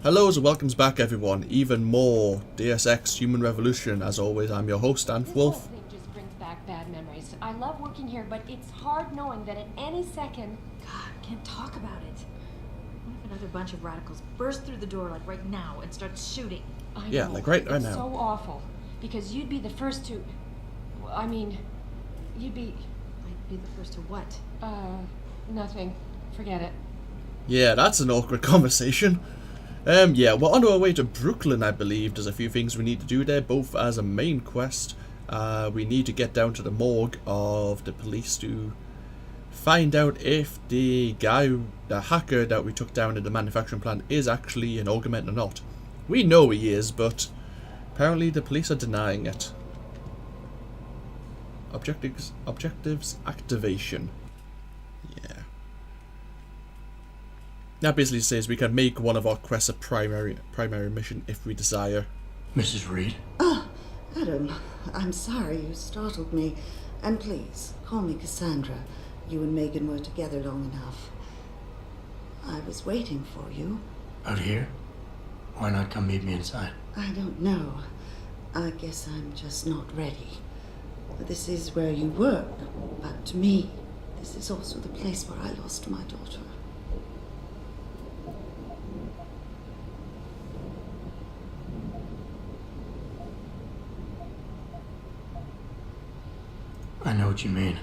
Hello and welcomes back everyone, even more Deus Ex Human Revolution. As always, I'm your host, This AnthWolf. whole thing just brings back bad memories. I love working here, but it's hard knowing that at any second... God, I can't talk about it. What if another bunch of radicals burst through the door like right now and start shooting? I Yeah, know, like right it's now. so awful. Because you'd be the first to... I mean, you'd be... I'd be the first to what? Nothing. Forget it. Yeah, that's an awkward conversation. Yeah, we're on our way to Brooklyn, I believe. There's a few things we need to do there, both as a main quest. We need to get down to the morgue of the police to find out if the hacker that we took down in the manufacturing plant is actually an augment or not. We know he is, but apparently the police are denying it. Objectives activation. Yeah. That basically says we can make one of our quests a primary mission if we desire. Mrs. Reed? Oh, Adam, I'm sorry you startled me. And please, call me Cassandra. You and Megan were together long enough. I was waiting for you. Out here? Why not come meet me inside? I don't know. I guess I'm just not ready. This is where you work, but to me, this is also the place where I lost my daughter. I know what you mean.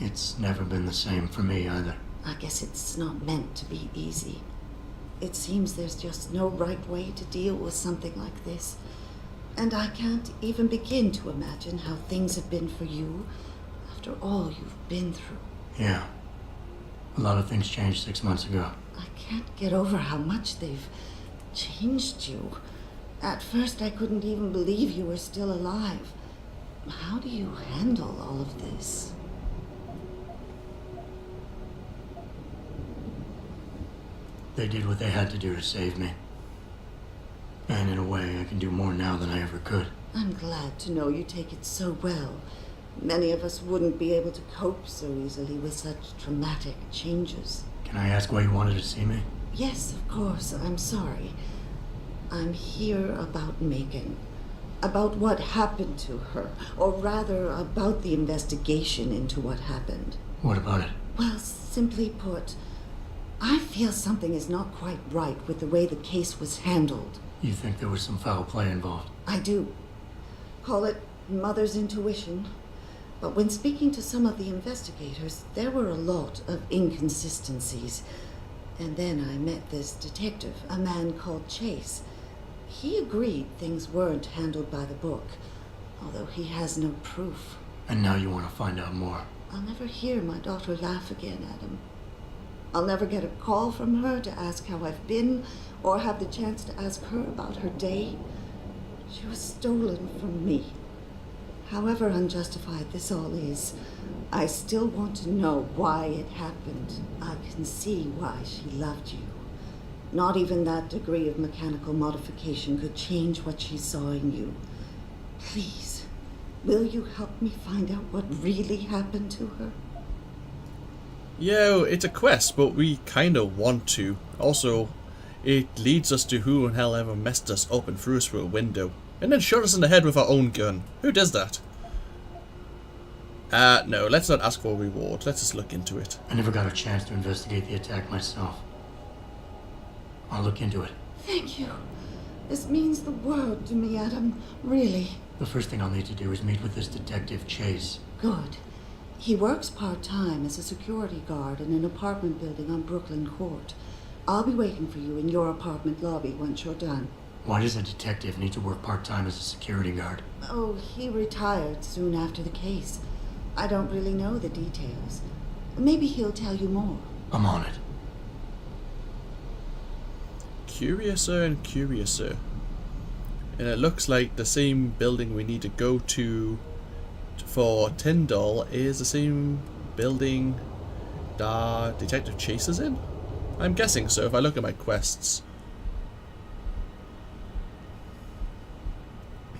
It's never been the same for me either. I guess it's not meant to be easy. It seems there's just no right way to deal with something like this. And I can't even begin to imagine how things have been for you after all you've been through. Yeah. A lot of things changed 6 months ago. I can't get over how much they've changed you. At first I couldn't even believe you were still alive. How do you handle all of this? They did what they had to do to save me. And in a way, I can do more now than I ever could. I'm glad to know you take it so well. Many of us wouldn't be able to cope so easily with such traumatic changes. Can I ask why you wanted to see me? Yes, of course. I'm sorry. I'm here about Megan. About what happened to her. Or rather, about the investigation into what happened. What about it? Well, simply put, I feel something is not quite right with the way the case was handled. You think there was some foul play involved? I do. Call it mother's intuition. But when speaking to some of the investigators, there were a lot of inconsistencies. And then I met this detective, a man called Chase. He agreed things weren't handled by the book, although he has no proof. And now you want to find out more? I'll never hear my daughter laugh again, Adam. I'll never get a call from her to ask how I've been, or have the chance to ask her about her day. She was stolen from me. However unjustified this all is, I still want to know why it happened. I can see why she loved you. Not even that degree of mechanical modification could change what she saw in you. Please, will you help me find out what really happened to her? Yeah, it's a quest, but we kind of want to. Also, it leads us to who in hell ever messed us up and threw us through a window. And then shot us in the head with our own gun. Who does that? No, let's not ask for a reward. Let's just look into it. I never got a chance to investigate the attack myself. I'll look into it. Thank you. This means the world to me, Adam. Really. The first thing I'll need to do is meet with this detective, Chase. Good. He works part-time as a security guard in an apartment building on Brooklyn Court. I'll be waiting for you in your apartment lobby once you're done. Why does a detective need to work part-time as a security guard? Oh, he retired soon after the case. I don't really know the details. Maybe he'll tell you more. I'm on it. Curiouser and curiouser. And it looks like the same building we need to go to for Tyndall is the same building that Detective Chase is in? I'm guessing so if I look at my quests.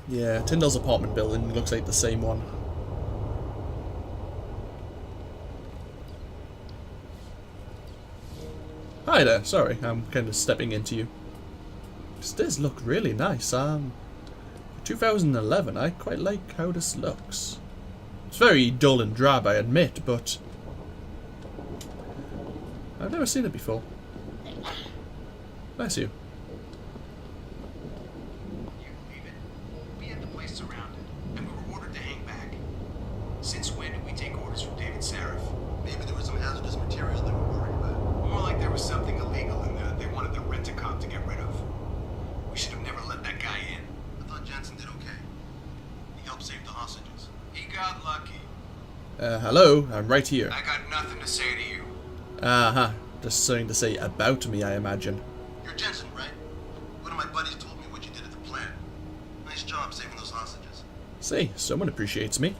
Yeah, Tyndall's apartment building looks like the same one. Hi there, sorry, I'm kind of stepping into you. This does look really nice. 2011, I quite like how this looks. It's very dull and drab, I admit, but I've never seen it before. Bless you. We had the place surrounded, and we were ordered to hang back. Since when did we take orders from David Sarif? Maybe there was some hazardous material they were worried about. More like there was something illegal in there they wanted the rent-a-cop to get rid of. We should have never let that guy in. I thought Jensen did okay. He helped save the hostages. He got lucky. Hello, I'm right here. I got nothing to say to you. Uh-huh. Just something to say about me, I imagine. You're Jensen, right? One of my buddies told me what you did at the plant. Nice job saving those hostages. See, someone appreciates me.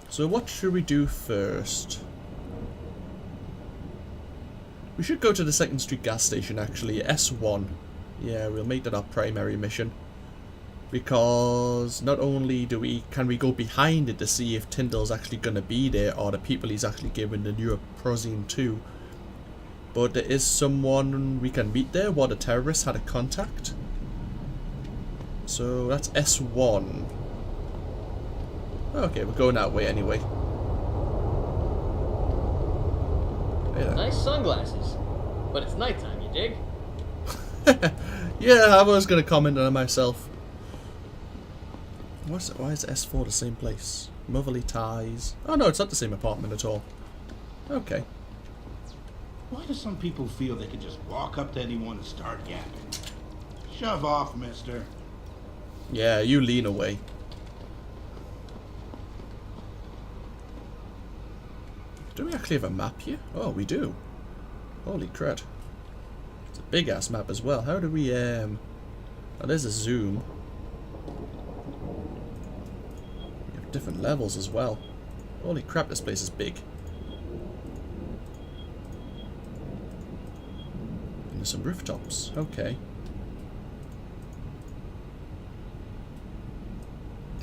So what should we do first? We should go to the 2nd Street gas station, actually. S1. Yeah, we'll make that our primary mission. Because not only can we go behind it to see if Tyndall's actually going to be there, or the people he's actually given the neuroprosine to, but there is someone we can meet there while the terrorists had a contact. So that's S1. Okay, we're going that way anyway. Yeah. Nice sunglasses. But it's nighttime, you dig? Yeah, I was going to comment on it myself. Why is S4 the same place? Motherly ties. Oh no, it's not the same apartment at all. Okay. Why do some people feel they can just walk up to anyone and start yapping? Shove off, mister. Yeah, you lean away. Do we actually have a map here? Oh, we do. Holy crud. It's a big ass map as well. How do we Oh, there's a zoom. We have different levels as well. Holy crap, this place is big. And there's some rooftops. Okay.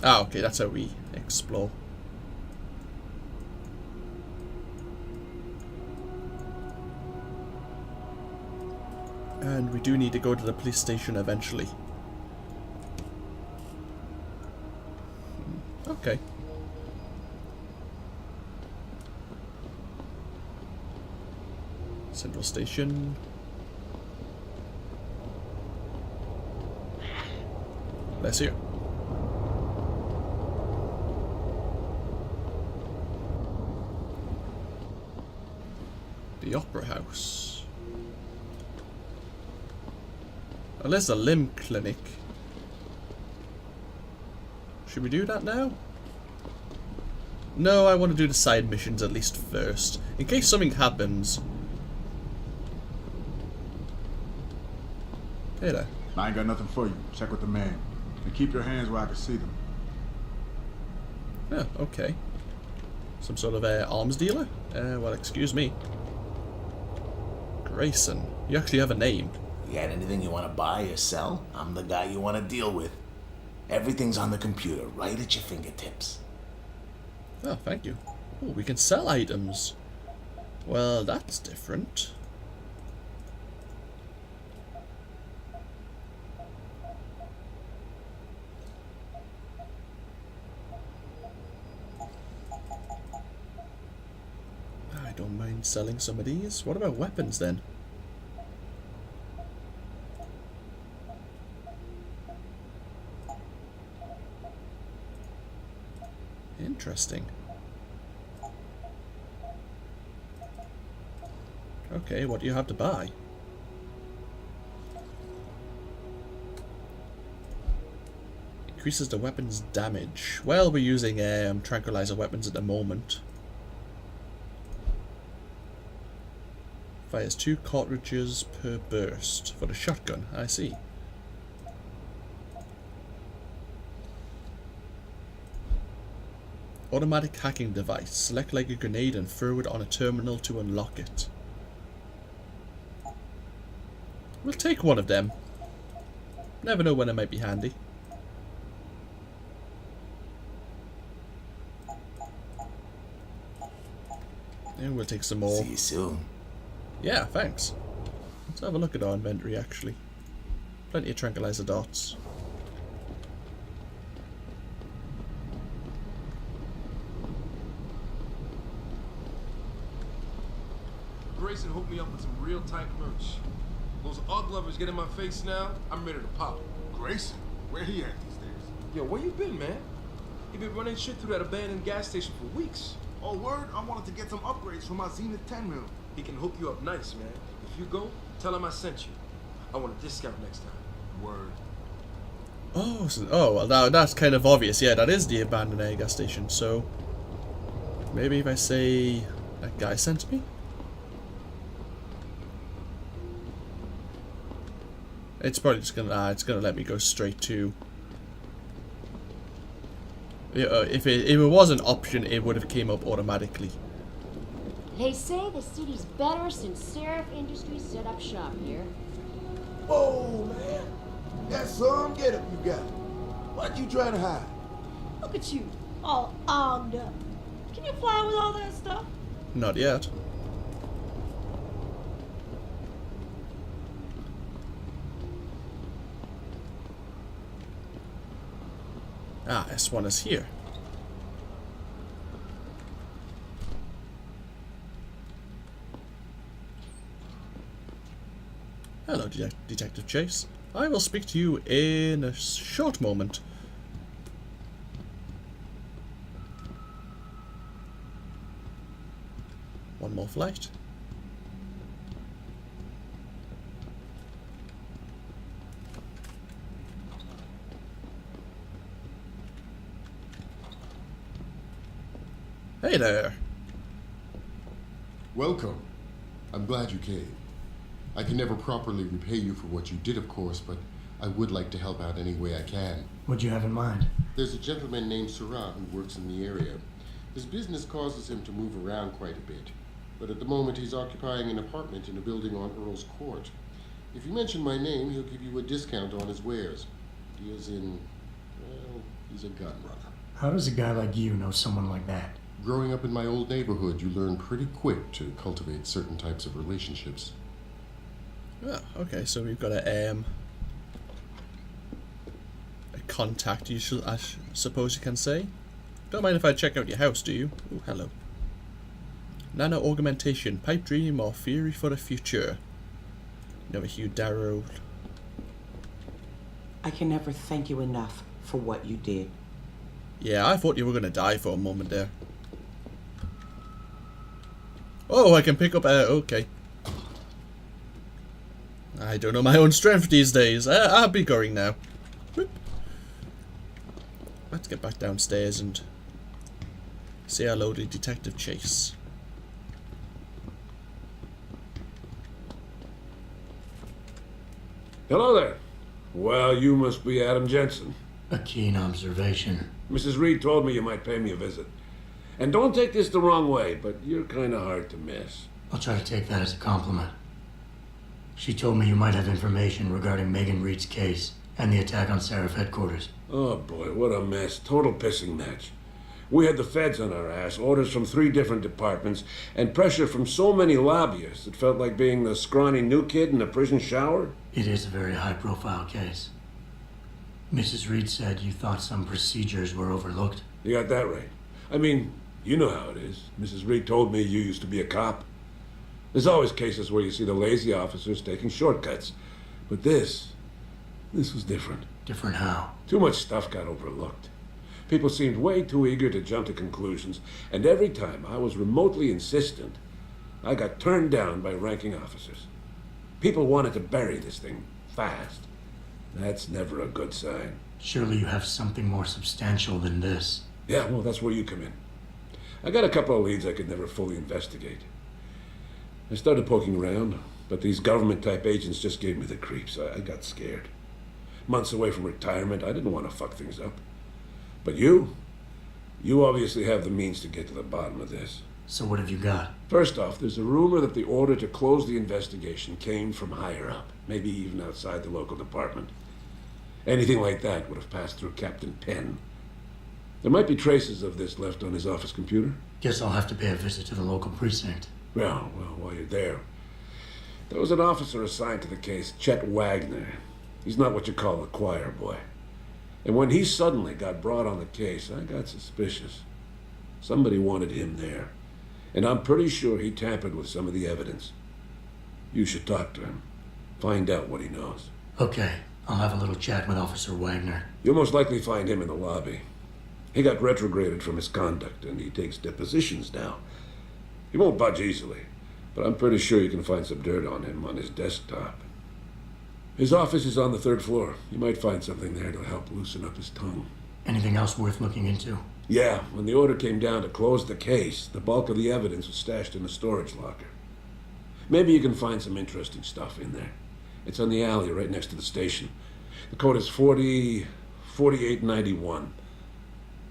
Ah, okay, that's how we explore. And we do need to go to the police station eventually. Okay. Central Station. Bless you. The Opera House. Well, there's a limb clinic. Should we do that now? No, I want to do the side missions at least first. In case something happens. Hey there. I ain't got nothing for you. Check with the man. And keep your hands where I can see them. Oh, okay. Some sort of arms dealer? Well, excuse me. Grayson. You actually have a name. You got anything you want to buy or sell? I'm the guy you want to deal with. Everything's on the computer, right at your fingertips. Oh, thank you. Oh, we can sell items. Well, that's different. I don't mind selling some of these. What about weapons then? Interesting. Okay, what do you have to buy? Increases the weapon's damage. Well, we're using tranquilizer weapons at the moment. Fires 2 cartridges per burst for the shotgun. I see. Automatic hacking device. Select like a grenade and throw it on a terminal to unlock it. We'll take one of them. Never know when it might be handy. And we'll take some more. See you soon. Yeah, thanks. Let's have a look at our inventory actually. Plenty of tranquilizer dots. Grayson hooked me up with some real tight merch. Those UGG lovers get in my face now, I'm ready to pop. Grayson? Where he at these days? Yo, where you been, man? You been running shit through that abandoned gas station for weeks. Oh, word? I wanted to get some upgrades for my Zenith 10 mil. He can hook you up nice, man. If you go, tell him I sent you. I want a discount next time. Word. Oh, so, well, now that's kind of obvious. Yeah, that is the abandoned air gas station. So maybe if I say that guy sent me, it's probably just gonna it's gonna let me go straight to. If it was an option, it would have came up automatically. They say the city's better since Sarif Industries set up shop here. Oh, man. That's some getup you got. What you trying to hide? Look at you, all armed up. Can you fly with all that stuff? Not yet. Ah, S1 is here. Hello, Detective Chase. I will speak to you in a short moment. One more flight. Hey there. Welcome. I'm glad you came. I can never properly repay you for what you did, of course, but I would like to help out any way I can. What'd you have in mind? There's a gentleman named Sarif who works in the area. His business causes him to move around quite a bit, but at the moment he's occupying an apartment in a building on Earl's Court. If you mention my name, he'll give you a discount on his wares. He is in, well, he's a gun runner. How does a guy like you know someone like that? Growing up in my old neighborhood, you learn pretty quick to cultivate certain types of relationships. Oh, okay, so we've got a contact, I suppose you can say. Don't mind if I check out your house, do you? Oh, hello. Nano augmentation, pipe dream or theory for the future. Never Hugh Darrow. I can never thank you enough for what you did. Yeah, I thought you were going to die for a moment there. Oh, I can pick up, okay. I don't know my own strength these days. I'll be going now. Whoop. Let's get back downstairs and say hello to Detective Chase. Hello there. Well, you must be Adam Jensen. A keen observation. Mrs. Reed told me you might pay me a visit. And don't take this the wrong way, but you're kind of hard to miss. I'll try to take that as a compliment. She told me you might have information regarding Megan Reed's case and the attack on Sarif headquarters. Oh boy, what a mess. Total pissing match. We had the feds on our ass, orders from 3 different departments, and pressure from so many lobbyists it felt like being the scrawny new kid in a prison shower. It is a very high-profile case. Mrs. Reed said you thought some procedures were overlooked. You got that right. I mean, you know how it is. Mrs. Reed told me you used to be a cop. There's always cases where you see the lazy officers taking shortcuts. But this was different. Different how? Too much stuff got overlooked. People seemed way too eager to jump to conclusions, and every time I was remotely insistent, I got turned down by ranking officers. People wanted to bury this thing fast. That's never a good sign. Surely you have something more substantial than this. Yeah, well, that's where you come in. I got a couple of leads I could never fully investigate. I started poking around, but these government-type agents just gave me the creeps. I got scared. Months away from retirement, I didn't want to fuck things up. But you obviously have the means to get to the bottom of this. So what have you got? First off, there's a rumor that the order to close the investigation came from higher up, maybe even outside the local department. Anything like that would have passed through Captain Penn. There might be traces of this left on his office computer. Guess I'll have to pay a visit to the local precinct. Well, while you're there, there was an officer assigned to the case, Chet Wagner. He's not what you call a choir boy. And when he suddenly got brought on the case, I got suspicious. Somebody wanted him there. And I'm pretty sure he tampered with some of the evidence. You should talk to him. Find out what he knows. Okay, I'll have a little chat with Officer Wagner. You'll most likely find him in the lobby. He got retrograded from his conduct, and he takes depositions now. He won't budge easily, but I'm pretty sure you can find some dirt on him on his desktop. His office is on the 3rd floor. You might find something there to help loosen up his tongue. Anything else worth looking into? Yeah, when the order came down to close the case, the bulk of the evidence was stashed in a storage locker. Maybe you can find some interesting stuff in there. It's on the alley right next to the station. The code is 4891.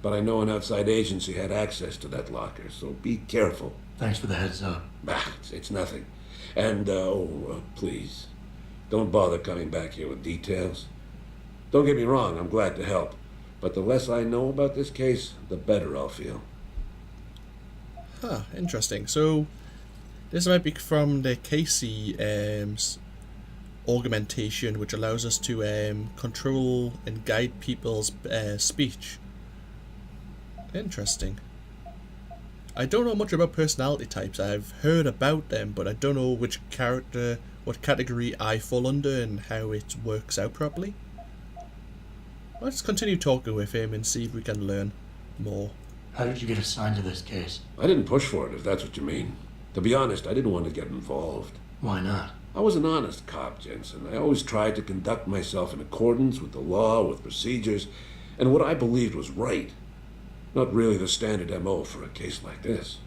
But I know an outside agency had access to that locker, so be careful. Thanks for the heads up. It's nothing. And, please, don't bother coming back here with details. Don't get me wrong, I'm glad to help. But the less I know about this case, the better I'll feel. Huh, interesting. So, this might be from the Casey augmentation, which allows us to control and guide people's speech. Interesting. I don't know much about personality types. I've heard about them, but I don't know what category I fall under and how it works out properly. Let's continue talking with him and see if we can learn more. How did you get assigned to this case? I didn't push for it, if that's what you mean. To be honest, I didn't want to get involved. Why not? I was an honest cop, Jensen. I always tried to conduct myself in accordance with the law, with procedures, and what I believed was right. Not really the standard MO for a case like this.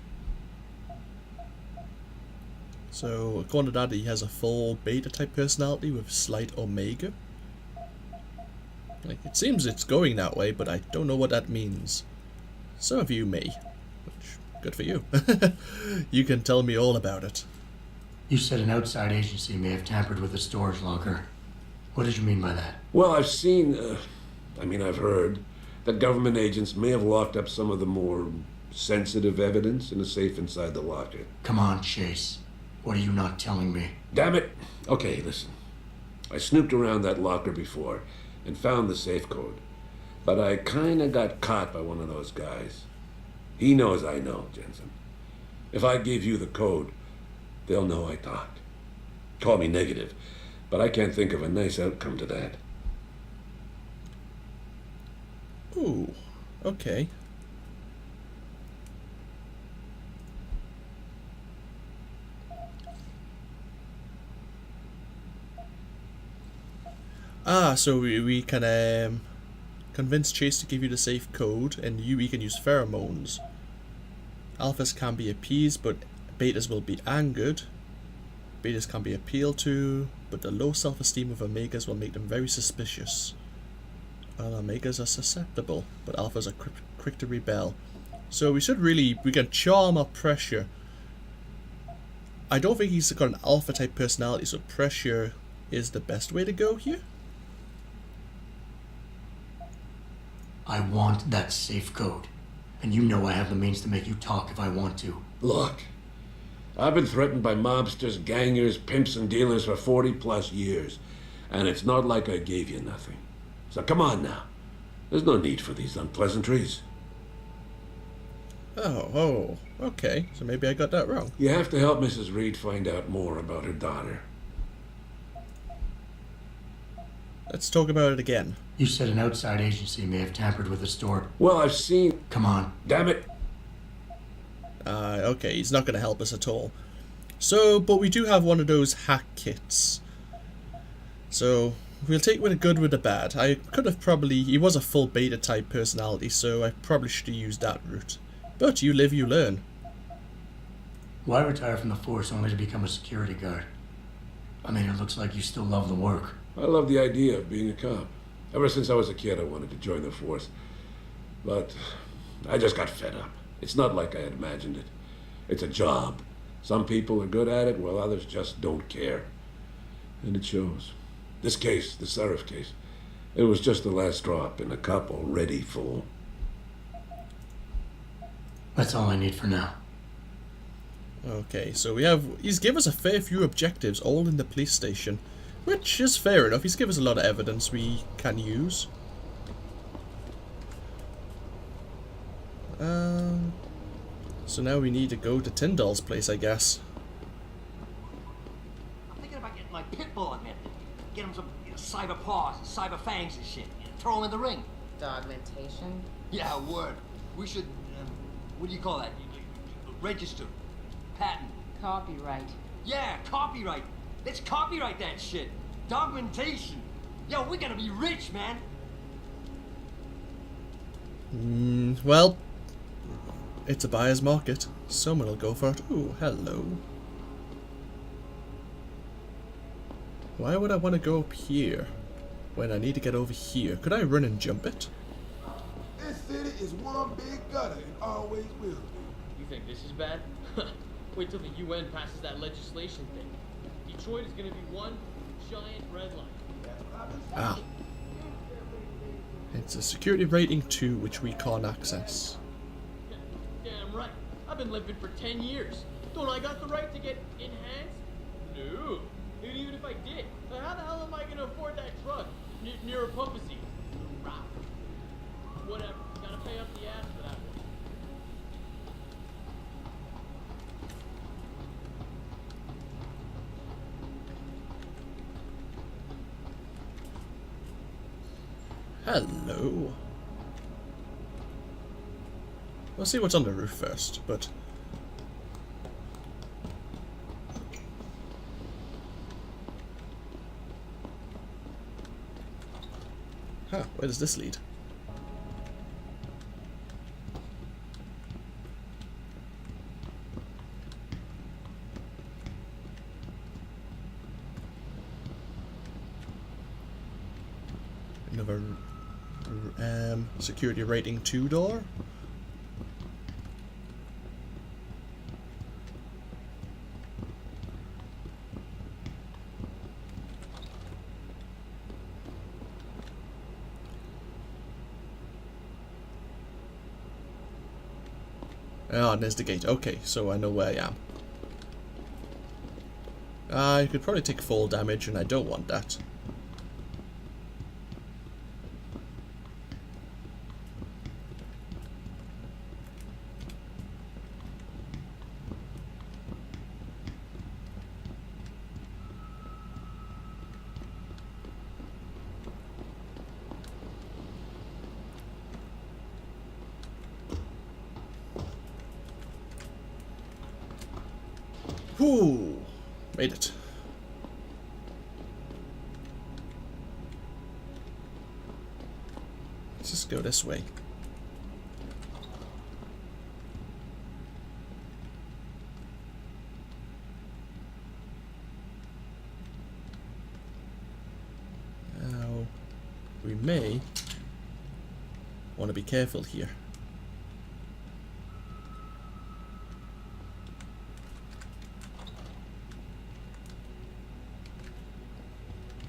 So, according to that, he has a full beta-type personality with slight omega. Like, it seems it's going that way, but I don't know what that means. Some of you may, which, good for you. You can tell me all about it. You said an outside agency may have tampered with the storage locker. What did you mean by that? Well, I've heard that government agents may have locked up some of the more sensitive evidence in a safe inside the locker. Come on, Chase. What are you not telling me? Damn it! Okay, listen. I snooped around that locker before and found the safe code. But I kinda got caught by one of those guys. He knows I know, Jensen. If I give you the code, they'll know I talked. Call me negative, but I can't think of a nice outcome to that. Ooh, okay. So we can convince Chase to give you the safe code, and we can use pheromones. Alphas can be appeased, but betas will be angered. Betas can be appealed to, but the low self-esteem of omegas will make them very suspicious. Well, omegas are susceptible, but alphas are quick to rebel. So we can charm or pressure. I don't think he's got an alpha type personality, so pressure is the best way to go here. I want that safe code. And you know I have the means to make you talk if I want to. Look, I've been threatened by mobsters, gangers, pimps, and dealers for 40+ years. And it's not like I gave you nothing. So come on now. There's no need for these unpleasantries. Oh, okay. So maybe I got that wrong. You have to help Mrs. Reed find out more about her daughter. Let's talk about it again. You said an outside agency may have tampered with the store. Well, I've seen... Come on. Damn it. Okay, he's not going to help us at all. So, but we do have one of those hack kits. So, we'll take with the good with the bad. I could have probably... He was a full beta type personality, so I probably should have used that route. But you live, you learn. Why retire from the force only to become a security guard? I mean, it looks like you still love the work. I love the idea of being a cop. Ever since I was a kid, I wanted to join the force. But I just got fed up. It's not like I had imagined it. It's a job. Some people are good at it, while others just don't care. And it shows. This case, the Sarif case, it was just the last drop in a cup already full. That's all I need for now. Okay, so he's given us a fair few objectives, all in the police station. Which is fair enough. He's given us a lot of evidence we can use. So now we need to go to Tyndall's place, I guess. I'm thinking about getting my pit bull in there. Get him some cyber paws, cyber fangs and shit. Throw him in the ring. Dogmentation? Yeah, word. We should, what do you call that? Register. Patent. Copyright. Yeah, copyright. Let's copyright that shit. Dogmentation. Yo, we gotta be rich, man. Well, it's a buyer's market. Someone will go for it. Ooh, hello. Why would I want to go up here when I need to get over here? Could I run and jump it? This city is one big gutter and always will be. You think this is bad? Wait till the UN passes that legislation thing. Detroit is gonna be one giant red line. Ah. It's a security rating 2, which we can't access. Damn right. I've been living for 10 years. Don't I got the right to get enhanced? No. And even if I did, how the hell am I gonna afford that truck near a pump seat? Whatever. Gotta pay up the ass for that one. Hello. We'll see what's on the roof first, but... Huh, where does this lead? Another security rating 2 door. Ah, and there's the gate. Okay, so I know where I am. I could probably take fall damage, and I don't want that. Whew, made it. Let's just go this way. Now, we may want to be careful here.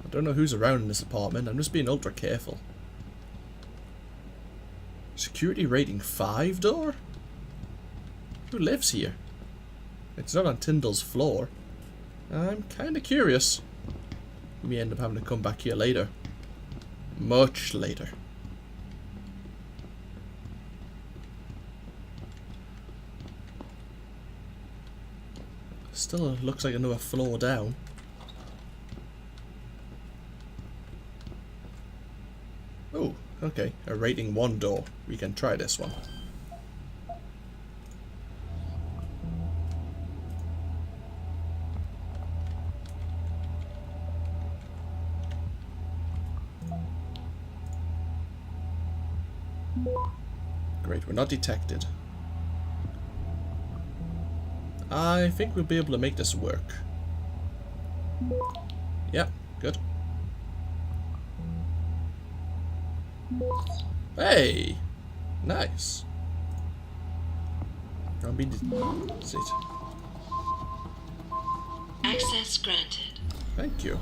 I don't know who's around in this apartment. I'm just being ultra careful. Security rating 5 door? Who lives here? It's not on Tyndall's floor. I'm kind of curious. We may end up having to come back here later. Much later. Still looks like another floor down. Oh, okay. A rating 1 door. We can try this one. Great, we're not detected. I think we'll be able to make this work. Yeah, good. Hey! Nice. I'll be sit. Access granted. Thank you.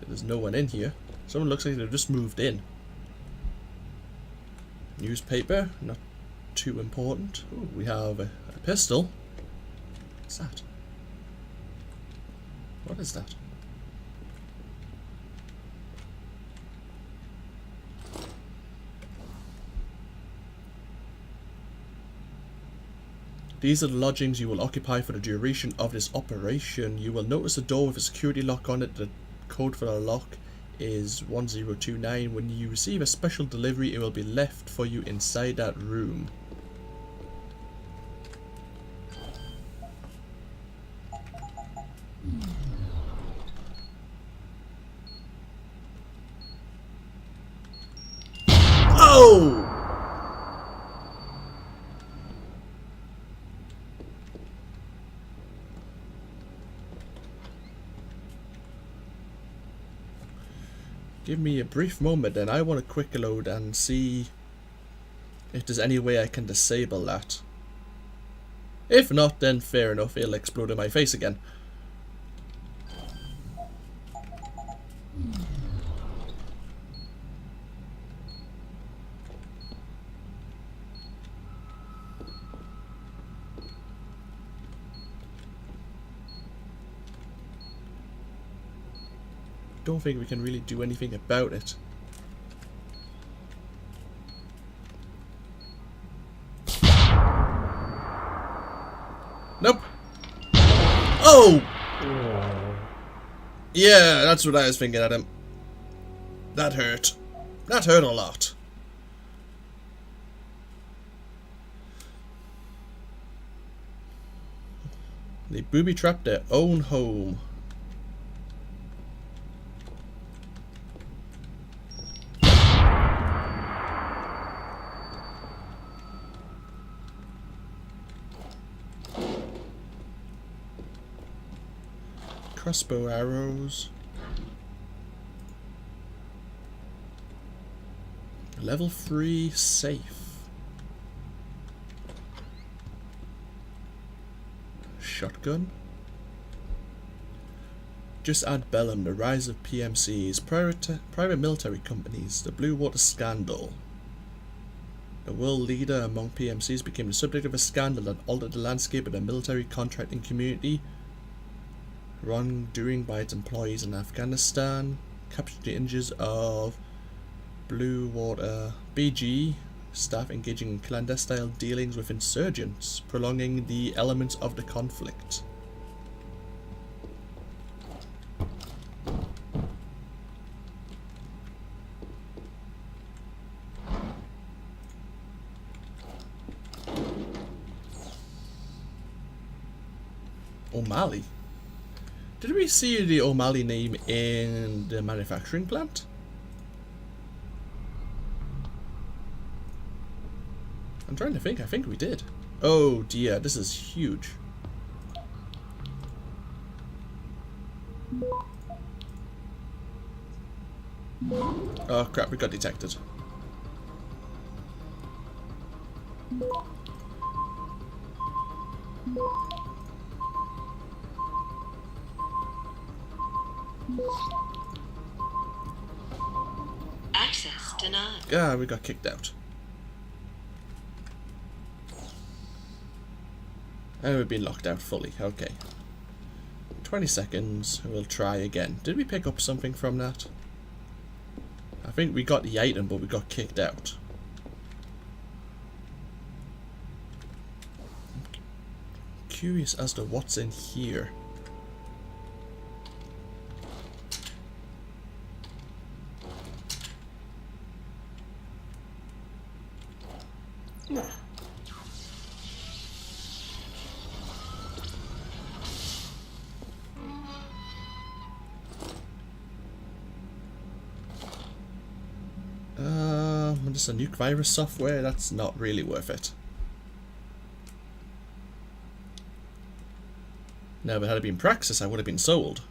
There's no one in here. Someone looks like they've just moved in. Newspaper? Not too important. Ooh, we have a pistol. What's that? What is that? These are the lodgings you will occupy for the duration of this operation. You will notice a door with a security lock on it. The code for the lock is 1029. When you receive a special delivery, it will be left for you inside that room. Oh! Give me a brief moment then. I want to quick load and see if there's any way I can disable that. If not, then fair enough, it'll explode in my face again. Don't think we can really do anything about it. Nope. Oh! Yeah, that's what I was thinking at him. That hurt. That hurt a lot. They booby-trapped their own home. Crossbow arrows. Level 3 safe. Shotgun. Just add Bellum, the rise of PMCs, private military companies, the Blue Water scandal. The world leader among PMCs became the subject of a scandal that altered the landscape of the military contracting community. Wrongdoing by its employees in Afghanistan, captured the images of Blue Water BG staff engaging in clandestine dealings with insurgents, prolonging the elements of the conflict. O'Malley. Did we see the O'Malley name in the manufacturing plant? I'm trying to think. I think we did. Oh dear, this is huge. Oh crap, we got detected. Access denied. Ah, we got kicked out. And we've been locked out fully. Okay. 20 seconds. We'll try again. Did we pick up something from that? I think we got the item, but we got kicked out. Curious as to what's in here. Just a nuke virus software, that's not really worth it. No, but had it been Praxis, I would have been sold.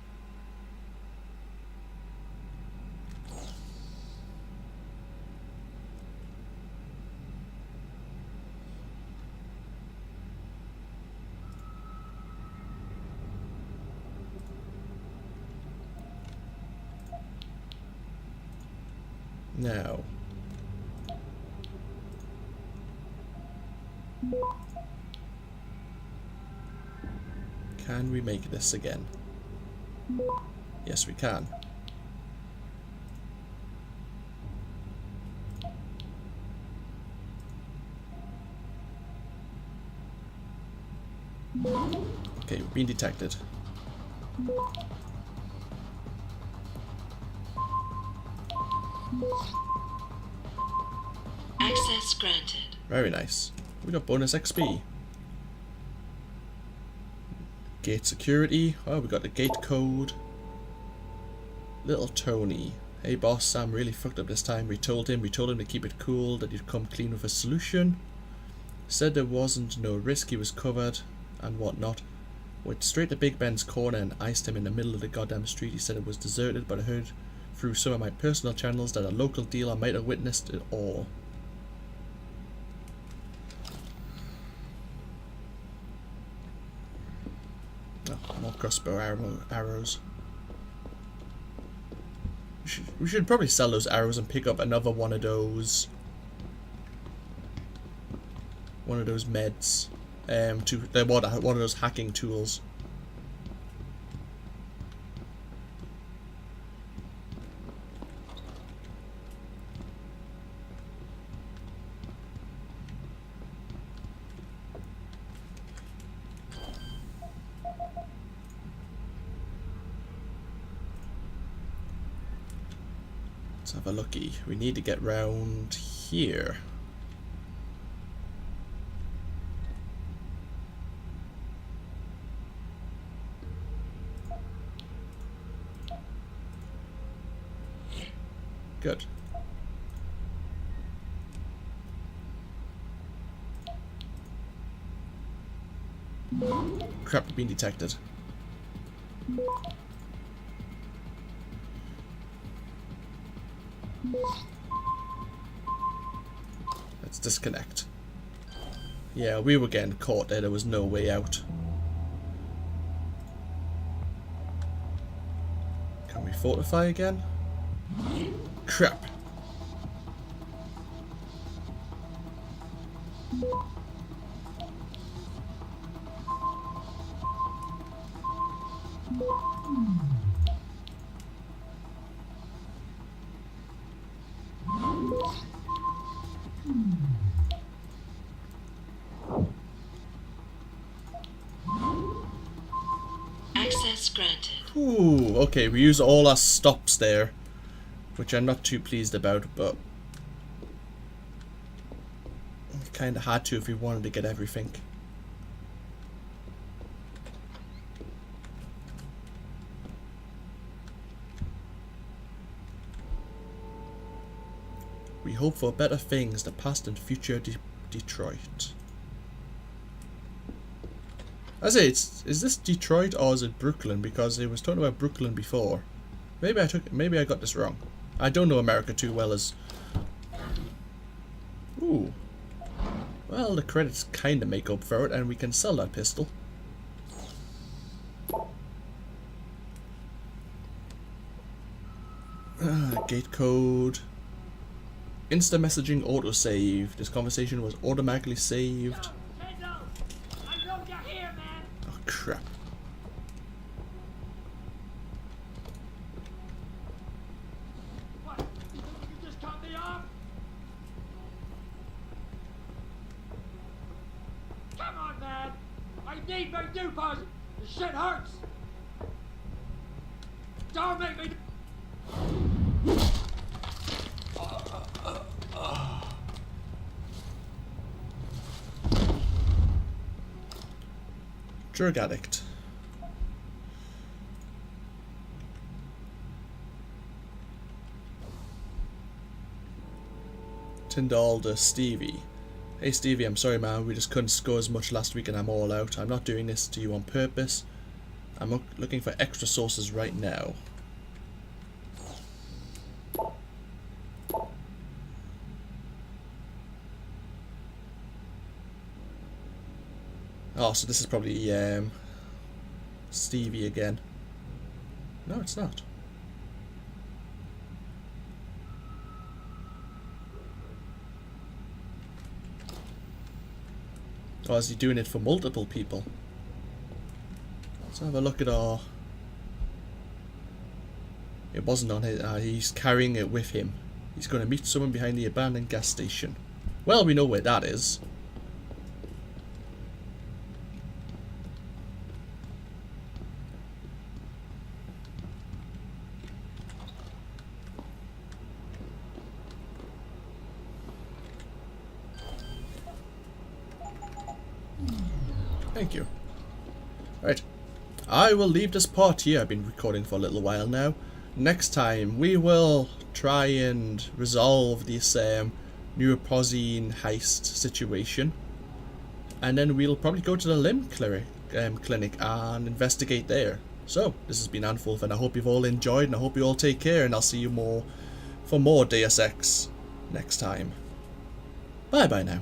Now. Can we make this again? Yes, we can. Okay, we've been detected. Access granted. Very nice. We got bonus XP. Gate security. Oh, we got the gate code. Little Tony. Hey boss, Sam really fucked up this time. We told him to keep it cool, that he'd come clean with a solution. Said there wasn't no risk, he was covered and whatnot. Went straight to Big Ben's corner and iced him in the middle of the goddamn street. He said it was deserted, but I heard through some of my personal channels that a local dealer might have witnessed it all. Oh, more crossbow arrows. We should probably sell those arrows and pick up another one of those meds. One of those hacking tools. Let's have a looky. We need to get round here. Good. Crap, we've been detected. Let's disconnect. Yeah, we were getting caught there. There was no way out. Can we fortify again? Crap. Access granted. Ooh, okay, we use all our stops there, which I'm not too pleased about, but kind of had to if we wanted to get everything. We hope for better things, the past and future Detroit. I say, is this Detroit or is it Brooklyn? Because it was talking about Brooklyn before. Maybe I got this wrong. I don't know America too well as. Ooh. Well, the credits kind of make up for it, and we can sell that pistol. Gate code. Insta messaging autosave. This conversation was automatically saved. Oh crap. Come on, man! I need my deposit! The shit hurts! Don't make me... Drug addict. Tyndall to Stevie. Hey Stevie, I'm sorry man, we just couldn't score as much last week and I'm all out. I'm not doing this to you on purpose. I'm looking for extra sources right now. Oh, so this is probably Stevie again. No, it's not. Or is he doing it for multiple people? Let's have a look at our... It wasn't on his... he's carrying it with him. He's going to meet someone behind the abandoned gas station. Well, we know where that is. Thank you. Right. I will leave this part here. I've been recording for a little while now. Next time, we will try and resolve this neuropozyne heist situation. And then we'll probably go to the limb clinic and investigate there. So, this has been AnthWolf, and I hope you've all enjoyed, and I hope you all take care, and I'll see you more for more Deus Ex next time. Bye bye now.